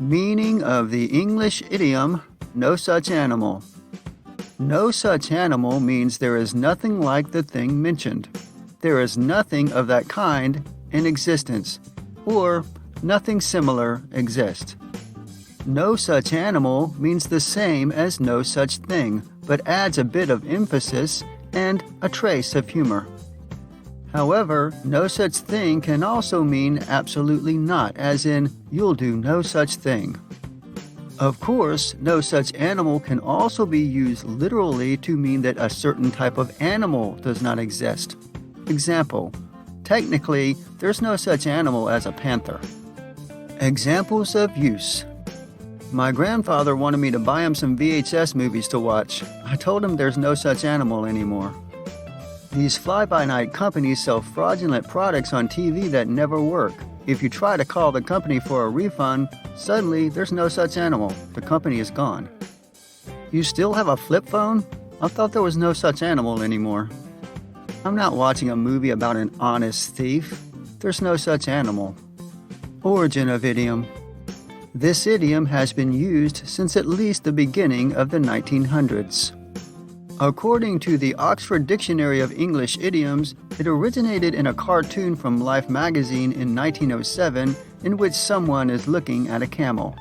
Meaning of the English idiom, no such animal. No such animal means there is nothing like the thing mentioned. There is nothing of that kind in existence, or nothing similar exists. No such animal means the same as no such thing, but adds a bit of emphasis and a trace of humor. However, no such thing can also mean absolutely not, as in, you'll do no such thing. Of course, no such animal can also be used literally to mean that a certain type of animal does not exist. Example, technically, there's no such animal as a panther. Examples of use. My grandfather wanted me to buy him some VHS movies to watch. I told him there's no such animal anymore. These fly-by-night companies sell fraudulent products on TV that never work. If you try to call the company for a refund, suddenly there's no such animal. The company is gone. You still have a flip phone? I thought there was no such animal anymore. I'm not watching a movie about an honest thief. There's no such animal. Origin of idiom. This idiom has been used since at least the beginning of the 1900s. According to the Oxford Dictionary of English Idioms, it originated in a cartoon from Life magazine in 1907 in which someone is looking at a camel.